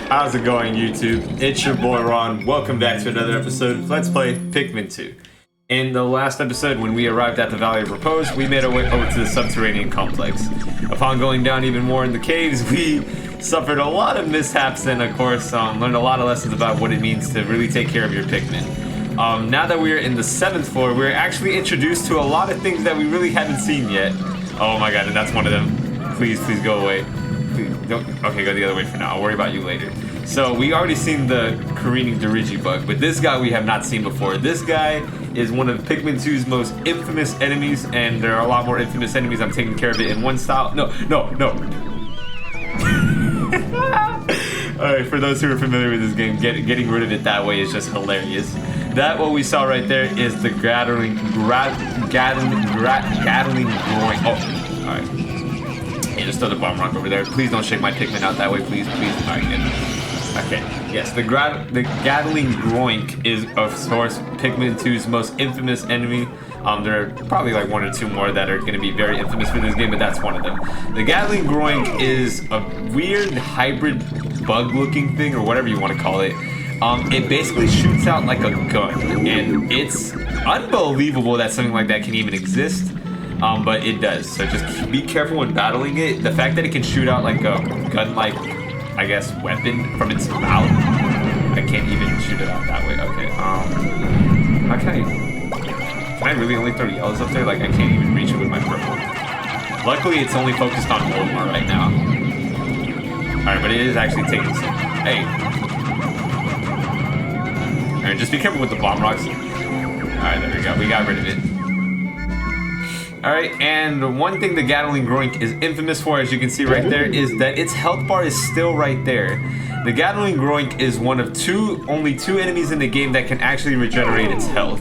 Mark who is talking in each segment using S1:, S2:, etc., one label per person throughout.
S1: How's it going, YouTube? It's your boy Ron. Welcome back to another episode of Let's Play Pikmin 2. In the last episode, when we arrived at the Valley of Repose, we made our way over to the Subterranean Complex. Upon going down even more in the caves, we suffered a lot of mishaps and, of course, learned a lot of lessons about what it means to really take care of your Pikmin. Now that we're in the 7th floor, we're actually introduced to a lot of things that we really haven't seen yet. Oh my god, and that's one of them. Please go away. Don't. Okay, go the other way for now. I'll worry about you later. So we already seen the careening Dirigi bug, but this guy we have not seen before. This guy is one of Pikmin 2's most infamous enemies, and there are a lot more infamous enemies. I'm taking care of it in one style. No. Alright, for those who are familiar with this game, getting rid of it that way is just hilarious. That what we saw right there is the gathering groin. Oh, alright. Yeah, just throw the bomb rock over there. Please don't shake my Pikmin out that way, please. Alright, good. Okay, yes, the Gatling Groink is, of course, Pikmin 2's most infamous enemy. There are probably like one or two more that are going to be very infamous for this game, but that's one of them. The Gatling Groink is a weird hybrid bug-looking thing, or whatever you want to call it. It basically shoots out like a gun, and it's unbelievable that something like that can even exist. But it does, so just be careful when battling it. The fact that it can shoot out like a gun-like, I guess, weapon from its mouth. I can't even shoot it out that way. Okay, how can I really only throw yellows up there? Like, I can't even reach it with my purple. Luckily, it's only focused on Oldmar right now. Alright, but it is actually taking some... Hey. Alright, just be careful with the bomb rocks. Alright, there we go. We got rid of it. Alright, and one thing the Gatling Groink is infamous for, as you can see right there, is that its health bar is still right there. The Gatling Groink is one of only two enemies in the game that can actually regenerate its health.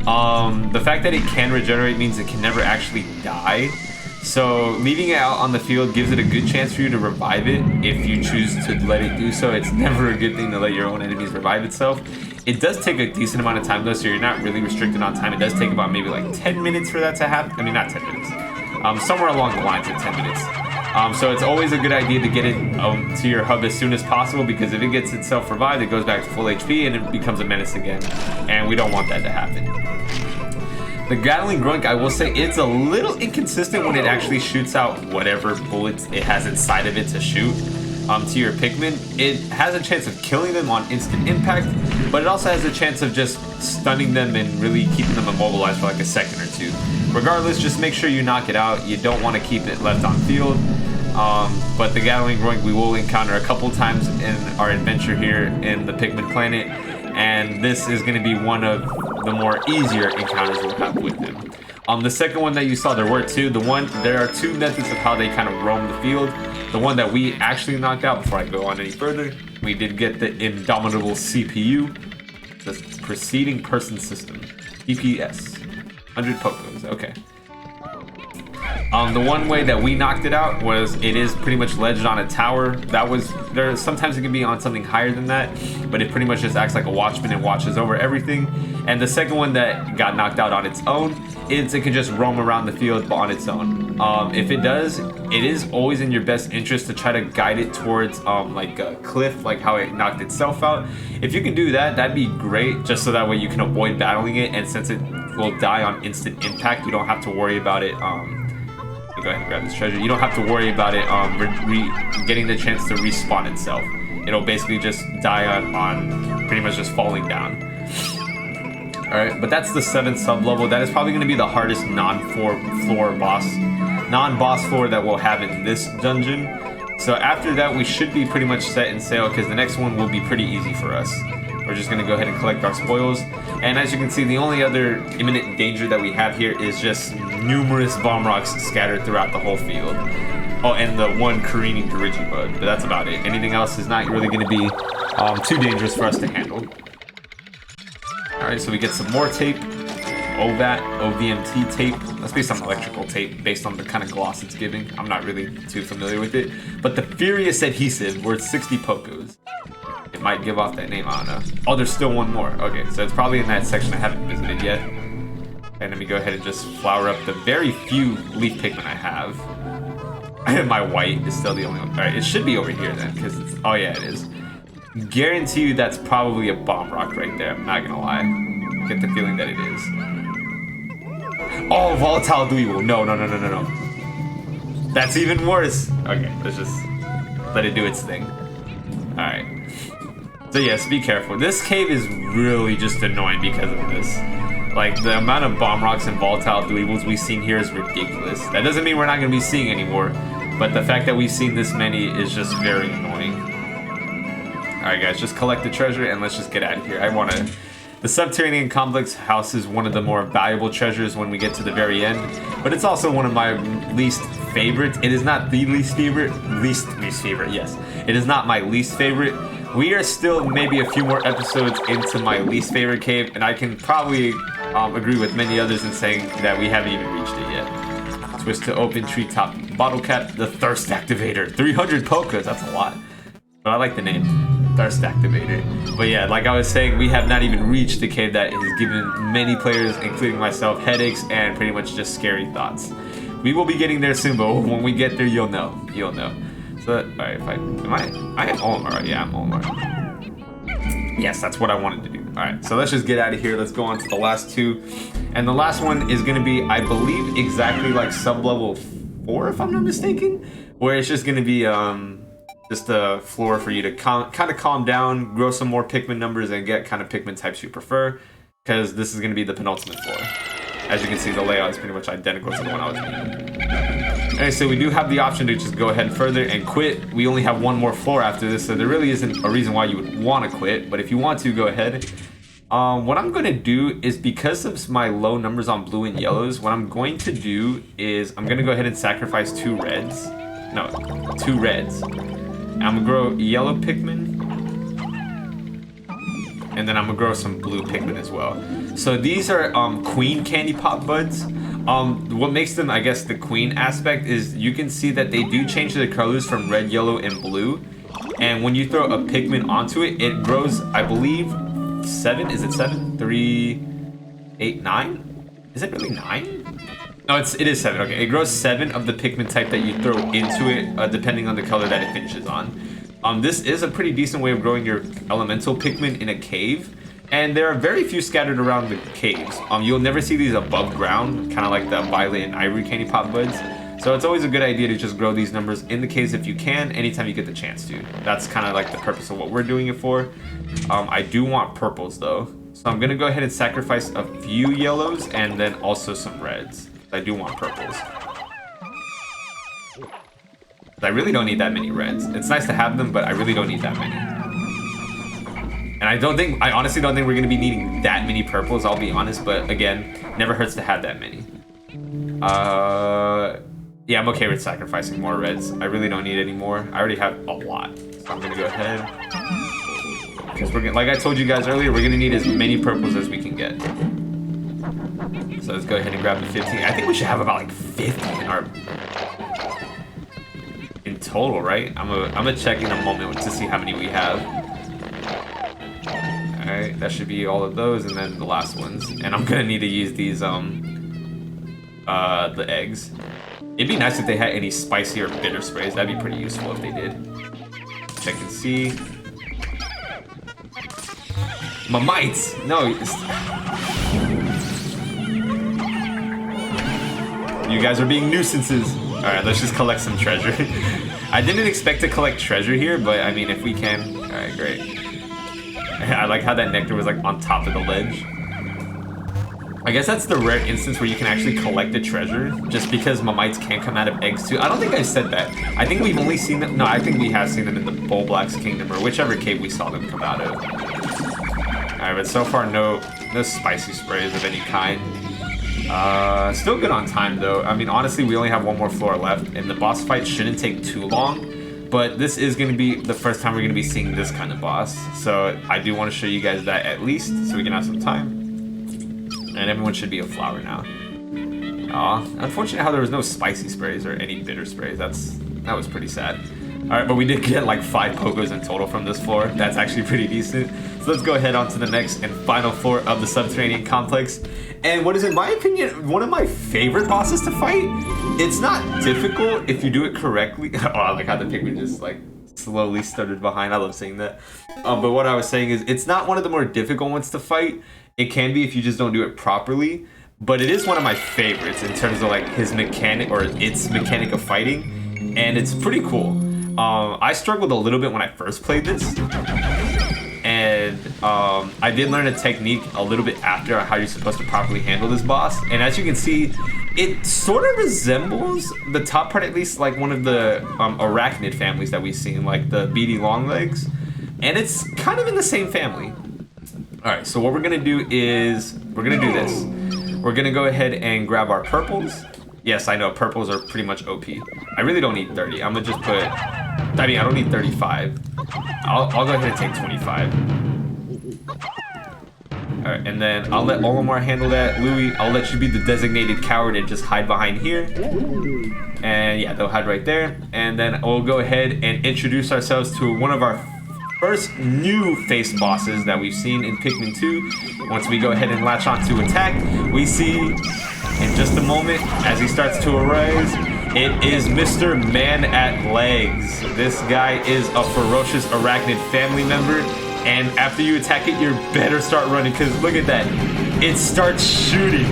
S1: The fact that it can regenerate means it can never actually die. So leaving it out on the field gives it a good chance for you to revive it if you choose to let it do so. It's never a good thing to let your own enemies revive itself. It does take a decent amount of time though, so you're not really restricted on time. It does take about maybe like 10 minutes for that to happen. I mean, not 10 minutes. Somewhere along the lines of 10 minutes. So it's always a good idea to get it to your hub as soon as possible, because if it gets itself revived, it goes back to full HP and it becomes a menace again. And we don't want that to happen. The Gatling Groink, I will say, it's a little inconsistent when it actually shoots out whatever bullets it has inside of it to shoot to your Pikmin. It has a chance of killing them on instant impact, but it also has a chance of just stunning them and really keeping them immobilized for like a second or two. Regardless, just make sure you knock it out. You don't want to keep it left on field. But the Gatling Groink we will encounter a couple times in our adventure here in the Pikmin planet, and this is going to be one of the more easier encounters we'll have with them. The second one that you saw, there were two. There are two methods of how they kind of roam the field. The one that we actually knocked out, before I go on any further, we did get the Indomitable CPU, the Preceding Person System, EPS, 100 Pokos, okay. The one way that we knocked it out was it is pretty much ledged on a tower. Sometimes it can be on something higher than that, but it pretty much just acts like a watchman and watches over everything. And the second one that got knocked out on its own is it can just roam around the field on its own. If it does, it is always in your best interest to try to guide it towards like a cliff, like how it knocked itself out. If you can do that, that'd be great, just so that way you can avoid battling it, and since it will die on instant impact, you don't have to worry about it. Go ahead and grab this treasure. You don't have to worry about it getting the chance to respawn itself. It'll basically just die on pretty much just falling down. Alright, but that's the 7th sub-level. That is probably going to be the hardest non-boss floor that we'll have in this dungeon. So after that, we should be pretty much set in sail, because the next one will be pretty easy for us. We're just going to go ahead and collect our spoils. And as you can see, the only other imminent danger that we have here is just numerous bomb rocks scattered throughout the whole field. Oh, and the one careening Dirigi bug, but that's about it. Anything else is not really going to be too dangerous for us to handle. Alright, so we get some more tape. OVMT tape. Must be some electrical tape based on the kind of gloss it's giving. I'm not really too familiar with it. But the Furious Adhesive, worth 60 Pokos. It might give off that name, I don't know. Oh, there's still one more. Okay, so it's probably in that section I haven't visited yet. And let me go ahead and just flower up the very few leaf Pikmin I have. My white is still the only one. Alright, it should be over here then, because it's... Oh yeah, it is. guarantee you that's probably a bomb rock right there. I'm not gonna lie. I get the feeling that it is. Oh, volatile dweeble. No. That's even worse. Okay, let's just let it do its thing. Alright. So yes, be careful. This cave is really just annoying because of this. Like, the amount of bomb rocks and volatile dweebles we've seen here is ridiculous. That doesn't mean we're not going to be seeing any more, but the fact that we've seen this many is just very annoying. Alright guys, just collect the treasure and let's just get out of here. The Subterranean Complex houses one of the more valuable treasures when we get to the very end, but it's also one of my least favorites. It is not the least favorite, least favorite, yes. It is not my least favorite. We are still maybe a few more episodes into my least favorite cave, and I can probably agree with many others in saying that we haven't even reached it yet. Switch to open treetop bottle cap, the thirst activator. 300 polkas, that's a lot. But I like the name, thirst activator. But yeah, like I was saying, we have not even reached the cave that has given many players, including myself, headaches and pretty much just scary thoughts. We will be getting there soon, but when we get there, you'll know. You'll know. So, alright, I am Olimar, right? Yeah, I'm Olimar. Yes, that's what I wanted to do. Alright, so let's just get out of here. Let's go on to the last two. And the last one is going to be, I believe, exactly like sub-level 4, if I'm not mistaken. Where it's just going to be just a floor for you to kind of calm down, grow some more Pikmin numbers, and get kind of Pikmin types you prefer. Because this is going to be the penultimate floor. As you can see, the layout is pretty much identical to the one I was making. Alright, so we do have the option to just go ahead further and quit. We only have one more floor after this, so there really isn't a reason why you would want to quit. But if you want to, go ahead. What I'm going to do is, because of my low numbers on blue and yellows, what I'm going to do is I'm going to go ahead and sacrifice 2 reds. No, 2 reds. And I'm going to grow yellow Pikmin. And then I'm going to grow some blue Pikmin as well. So these are queen candy pop buds. What makes them, I guess, the queen aspect is you can see that they do change their colors from red, yellow, and blue. And when you throw a Pikmin onto it, it grows, I believe, 7? Is it 7? 3, 8, 9? Is it really 9? No, it is 7. Okay, it grows 7 of the Pikmin type that you throw into it, depending on the color that it finishes on. This is a pretty decent way of growing your elemental Pikmin in a cave. And there are very few scattered around the caves. You'll never see these above ground, kind of like the violet and ivory candy pop buds. So it's always a good idea to just grow these numbers in the caves if you can, anytime you get the chance to. That's kind of like the purpose of what we're doing it for. I do want purples though. So I'm going to go ahead and sacrifice a few yellows and then also some reds. I do want purples. I really don't need that many reds. It's nice to have them, but I really don't need that many. And I honestly don't think we're going to be needing that many purples, I'll be honest. But again, never hurts to have that many. Yeah, I'm okay with sacrificing more reds. I really don't need any more. I already have a lot. So I'm going to go ahead. Because like I told you guys earlier, we're going to need as many purples as we can get. So let's go ahead and grab the 15. I think we should have about like 50 in total, right? I'm gonna check in a moment to see how many we have. Alright, that should be all of those, and then the last ones. And I'm gonna need to use these, the eggs. It'd be nice if they had any spicy or bitter sprays. That'd be pretty useful if they did. Check and see. My mites! No, you guys are being nuisances. Alright, let's just collect some treasure. I didn't expect to collect treasure here, but I mean, if we can. Alright, great. I like how that nectar was like on top of the ledge. I guess that's the rare instance where you can actually collect the treasure, just because Mamites can come out of eggs too. I don't think I said that. I think we've only seen them. No, I think we have seen them in the Bull Black's Kingdom or whichever cave we saw them come out of. Alright, but so far no spicy sprays of any kind. Still good on time though. I mean, honestly, we only have one more floor left, and the boss fight shouldn't take too long. But this is going to be the first time we're going to be seeing this kind of boss. So I do want to show you guys that at least, so we can have some time. And everyone should be a flower now. Aw, unfortunate how there was no spicy sprays or any bitter sprays. That was pretty sad. Alright, but we did get like 5 pogos in total from this floor. That's actually pretty decent. So let's go ahead on to the next and final floor of the Subterranean Complex. And what is, in my opinion, one of my favorite bosses to fight. It's not difficult if you do it correctly. Oh, I like how the Pikmin just like slowly stuttered behind. I love saying that. But what I was saying is it's not one of the more difficult ones to fight. It can be if you just don't do it properly. But it is one of my favorites in terms of like his mechanic or its mechanic of fighting. And it's pretty cool. I struggled a little bit when I first played this. And I did learn a technique a little bit after how you're supposed to properly handle this boss. And as you can see, it sort of resembles, the top part at least, like one of the arachnid families that we've seen, like the beady longlegs. And it's kind of in the same family. Alright, so what we're going to do is, we're going to do this. We're going to go ahead and grab our purples. Yes, I know, purples are pretty much OP. I really don't need 30. I'm going to just put, I mean, I don't need 35. I'll go ahead and take 25. Alright, and then I'll let Olimar handle that. Louis, I'll let you be the designated coward and just hide behind here. And yeah, they'll hide right there. And then we'll go ahead and introduce ourselves to one of our first new face bosses that we've seen in Pikmin 2. Once we go ahead and latch on to attack, we see in just a moment as he starts to arise, it is Mr. Man at Legs. This guy is a ferocious arachnid family member, and after you attack it, you better start running, because look at that. It starts shooting.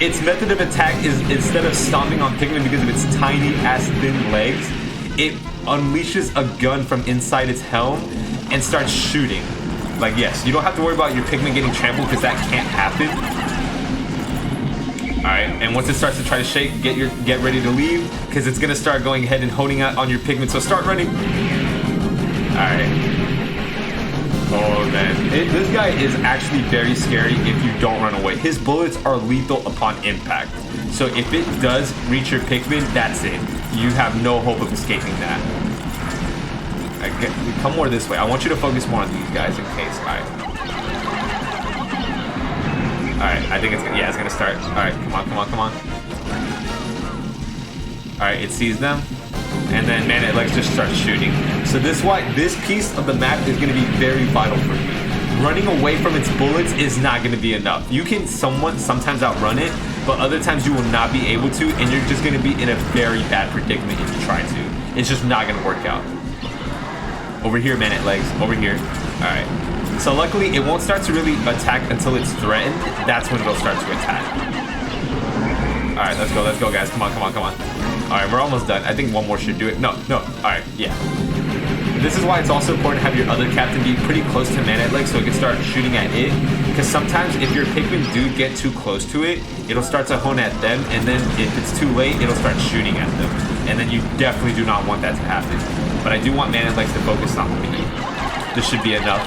S1: Its method of attack is, instead of stomping on Pikmin because of its tiny ass thin legs, it unleashes a gun from inside its helm and starts shooting. Like, yes, you don't have to worry about your Pikmin getting trampled because that can't happen. Alright, and once it starts to try to shake, get ready to leave, because it's gonna start going ahead and honing out on your Pikmin, so start running. Alright. Oh man, this guy is actually very scary if you don't run away. His bullets are lethal upon impact. So if it does reach your Pikmin, that's it. You have no hope of escaping that. Come more this way. I want you to focus more on these guys in case. Alright, I think it's gonna start. Alright, come on. Alright, it sees them. And then Man at Legs just starts shooting. So this piece of the map is gonna be very vital for you. Running away from its bullets is not gonna be enough. You can sometimes outrun it, but other times you will not be able to, and you're just gonna be in a very bad predicament if you try to. It's just not gonna work out. Over here, Man at Legs. Over here. Alright. So luckily, it won't start to really attack until it's threatened. That's when it'll start to attack. Alright, let's go, guys. Come on. Alright, we're almost done. I think one more should do it. No. Alright, yeah. This is why it's also important to have your other captain be pretty close to Man at Legs so it can start shooting at it. Because sometimes if your Pikmin do get too close to it, it'll start to hone at them, and then if it's too late, it'll start shooting at them. And then you definitely do not want that to happen. But I do want Man at Legs to focus on me. This should be enough.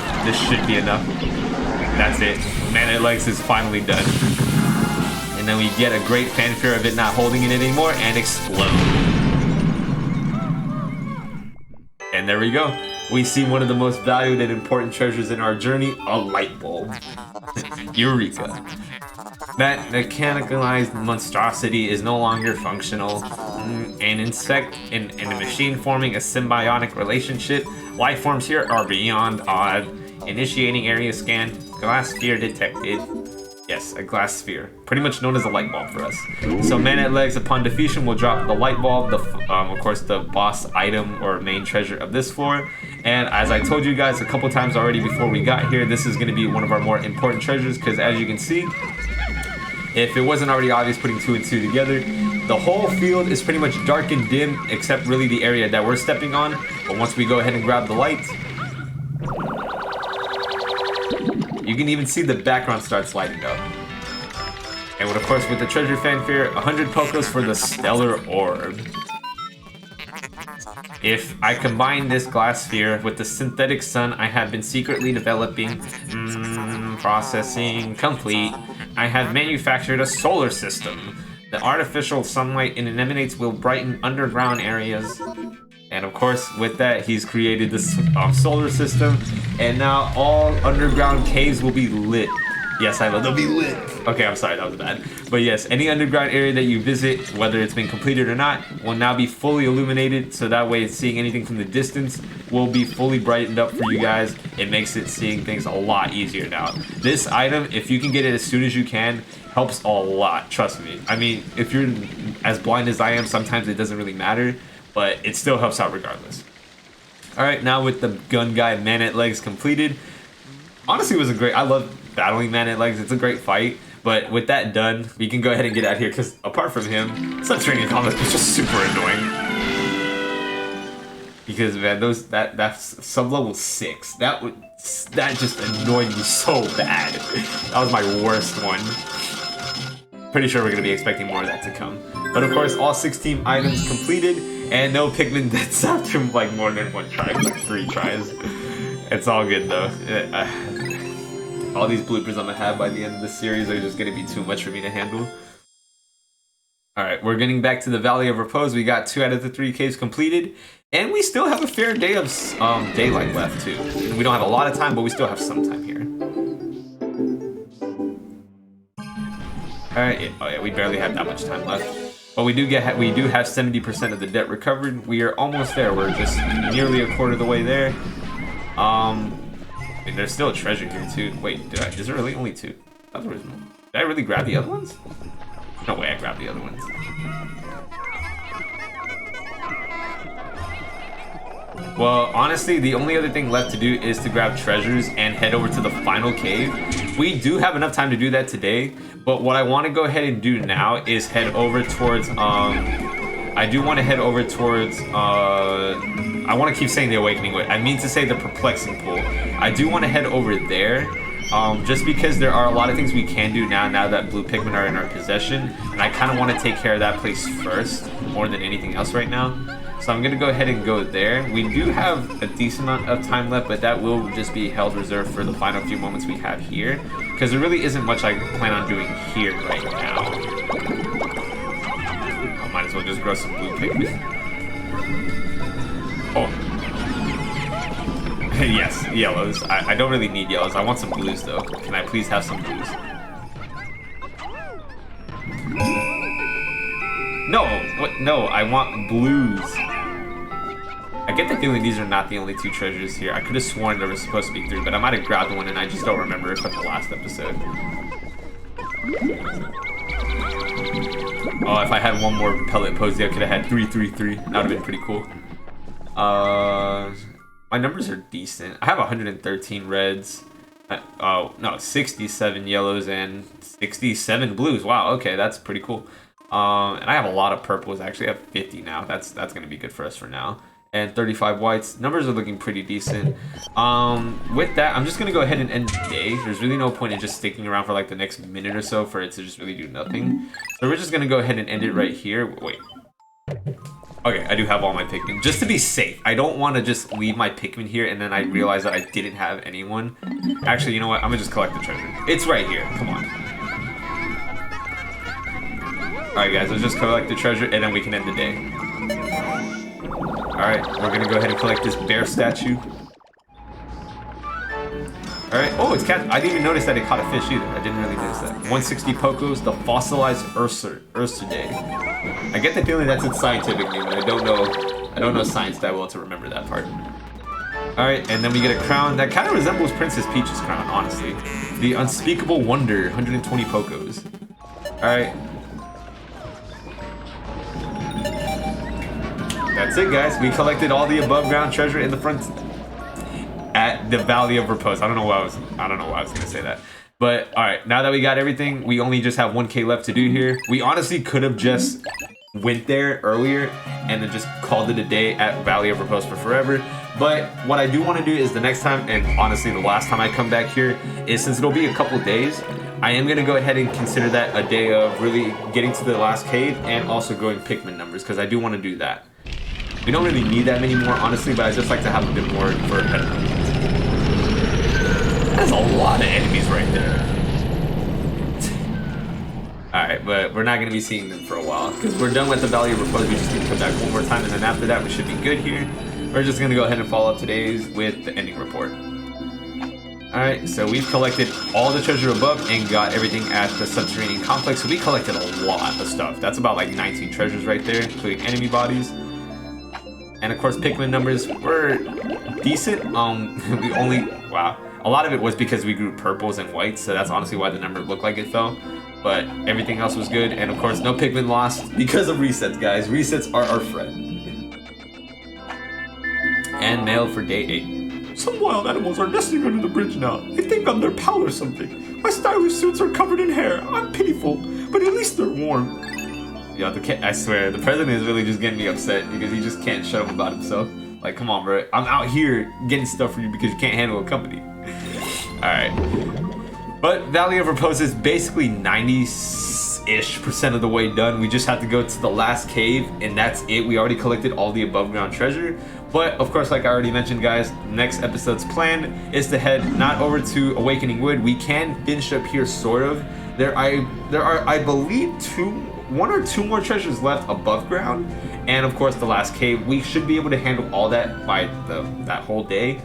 S1: That's it. Man at Legs is finally done. And then we get a great fanfare of it not holding it anymore and explode. And there we go. We see one of the most valued and important treasures in our journey, a light bulb. Eureka. That mechanicalized monstrosity is no longer functional. An insect and a machine forming a symbiotic relationship. Life forms here are beyond odd. Initiating area scan. Glass sphere detected. Yes, a glass sphere. Pretty much known as a light bulb for us. So Man at Legs, upon defeation, will drop the light bulb, of course, the boss item or main treasure of this floor. And as I told you guys a couple times already before we got here, this is going to be one of our more important treasures, because as you can see, if it wasn't already obvious putting 2 and 2 together, the whole field is pretty much dark and dim, except really the area that we're stepping on. But once we go ahead and grab the light, you can even see the background starts lighting up. And of course, with the treasure fanfare, 100 Pokos for the stellar orb. If I combine this glass sphere with the synthetic sun I have been secretly developing, processing complete, I have manufactured a solar system. The artificial sunlight it emanates will brighten underground areas. And of course, with that, he's created this solar system, and now all underground caves will be lit. Yes, I know, they'll be lit. Okay, I'm sorry, that was bad. But yes, any underground area that you visit, whether it's been completed or not, will now be fully illuminated, so that way seeing anything from the distance will be fully brightened up for you guys. It makes it seeing things a lot easier now. This item, if you can get it as soon as you can, helps a lot, trust me. I mean, if you're as blind as I am, sometimes it doesn't really matter, but it still helps out regardless. Alright, now with the gun guy man-at legs completed. Honestly, it was a great... I love battling man-at legs. It's a great fight. But with that done, we can go ahead and get out of here. Because apart from him, Subterranean Complex was just super annoying. Because, man, that's sub-level 6. That just annoyed me so bad. That was my worst one. Pretty sure we're going to be expecting more of that to come. But of course, all 16 items completed, and no Pikmin deaths after like more than one try, like 3 tries. It's all good though. All these bloopers I'm gonna have by the end of the series are just gonna be too much for me to handle. Alright, we're getting back to the Valley of Repose. We got 2 out of the 3 caves completed, and we still have a fair day of daylight left too. We don't have a lot of time, but we still have some time here. Alright, oh yeah, we barely have that much time left. But we do have 70% of the debt recovered. We are almost there. We're just nearly a quarter of the way there. And there's still a treasure here too. Wait, is there really only 2? That's original. Did I really grab the other ones? No way I grabbed the other ones. Well, honestly, the only other thing left to do is to grab treasures and head over to the final cave. We do have enough time to do that today, but what I want to go ahead and do now is head over towards, I do want to head over towards, I want to keep saying the Awakening Wood. I mean to say the Perplexing Pool. I do want to head over there, just because there are a lot of things we can do now that blue Pikmin are in our possession, and I kind of want to take care of that place first, more than anything else right now. So I'm going to go ahead and go there. We do have a decent amount of time left, but that will just be held reserved for the final few moments we have here, because there really isn't much I plan on doing here right now. I might as well just grow some blue Pikmin. Oh. Yes, yellows. I don't really need yellows. I want some blues, though. Can I please have some blues? No, what? No, I want blues. I get the feeling these are not the only 2 treasures here. I could have sworn there was supposed to be 3, but I might have grabbed one and I just don't remember it from the last episode. Oh, if I had one more pellet posy, I could have had 333. That would have been pretty cool. My numbers are decent. I have 113 reds. Oh, no, 67 yellows and 67 blues. Wow, okay, that's pretty cool. And I have a lot of purples. Actually, I have 50 now. That's gonna be good for us for now. And 35 whites. Numbers are looking pretty decent. With that, I'm just gonna go ahead and end the day. There's really no point in just sticking around for like the next minute or so for it to just really do nothing. So we're just gonna go ahead and end it right here. Wait. Okay, I do have all my Pikmin. Just to be safe, I don't want to just leave my Pikmin here and then I realize that I didn't have anyone. Actually, you know what? I'm gonna just collect the treasure. It's right here. Come on. Alright guys, let's just collect the treasure and then we can end the day. Alright, we're gonna go ahead and collect this bear statue. Alright, oh, it's cat. I didn't even notice that it caught a fish either. I didn't really notice that. 160 Pokos, the fossilized Ursidae. I get the feeling that's its scientific name, but I don't know science that well to remember that part. Alright, and then we get a crown that kind of resembles Princess Peach's crown, honestly. The Unspeakable Wonder, 120 Pokos. Alright. That's it, guys. We collected all the above ground treasure in the front at the Valley of Repose. I don't know why I was gonna say that. But all right, now that we got everything, we only just have 1K left to do here. We honestly could have just went there earlier and then just called it a day at Valley of Repose for forever. But what I do want to do is the next time, and honestly the last time I come back here, is since it'll be a couple days, I am going to go ahead and consider that a day of really getting to the last cave and also growing Pikmin numbers, because I do want to do that. We don't really need that many more, honestly, but I just like to have a bit more for a better. That's a lot of enemies right there. Alright, but we're not going to be seeing them for a while, because we're done with the Valley of Repose. We just need to come back one more time, and then after that we should be good here. We're just going to go ahead and follow up today's with the ending report. Alright, so we've collected all the treasure above and got everything at the Subterranean Complex. So we collected a lot of stuff. That's about like 19 treasures right there, including enemy bodies. And of course, Pikmin numbers were decent. We only, wow. A lot of it was because we grew purples and whites, so that's honestly why the number looked like it fell. But everything else was good, and of course, no Pikmin lost because of resets, guys. Resets are our friend. and mail for day 8. Some wild animals are nesting under the bridge now. They think I'm their pal or something. My stylish suits are covered in hair. I'm pitiful, but at least they're warm. Yeah, I swear, the president is really just getting me upset because he just can't shut up about himself. Like, come on, bro. I'm out here getting stuff for you because you can't handle a company. Alright. But Valley of Repose is basically 90-ish% of the way done. We just have to go to the last cave, and that's it. We already collected all the above ground treasure. But, of course, like I already mentioned, guys, next episode's plan is to head not over to Awakening Wood. We can finish up here, sort of. There are, I believe, one or two more treasures left above ground. And, of course, the last cave. We should be able to handle all that by that whole day.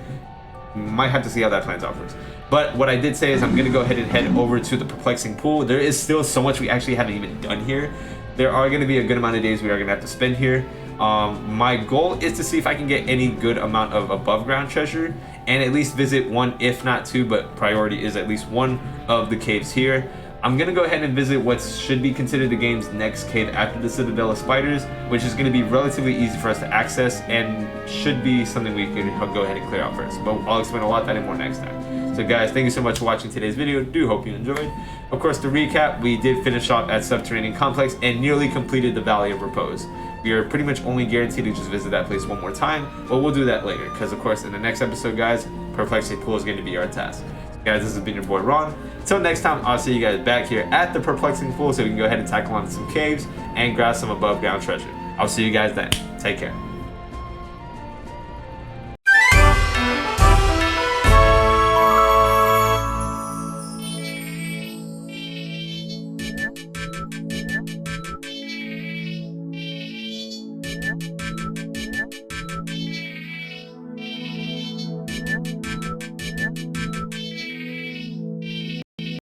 S1: Might have to see how that plans out first. But what I did say is I'm going to go ahead and head over to the Perplexing Pool. There is still so much we actually haven't even done here. There are going to be a good amount of days we are going to have to spend here. My goal is to see if I can get any good amount of above ground treasure and at least visit one, if not two, but priority is at least one of the caves here. I'm going to go ahead and visit what should be considered the game's next cave after the Citadel of Spiders, which is going to be relatively easy for us to access and should be something we can go ahead and clear out first. But I'll explain a lot that and more next time. So guys, thank you so much for watching today's video. Do hope you enjoyed. Of course, to recap, we did finish off at Subterranean Complex and nearly completed the Valley of Repose. We are pretty much only guaranteed to just visit that place one more time, but we'll do that later because, of course, in the next episode, guys, Perplexing Pool is going to be our task. Guys, this has been your boy Ron. Until next time, I'll see you guys back here at the Perplexing Pool so we can go ahead and tackle on some caves and grab some above ground treasure. I'll see you guys then. Take care.
S2: Yeah.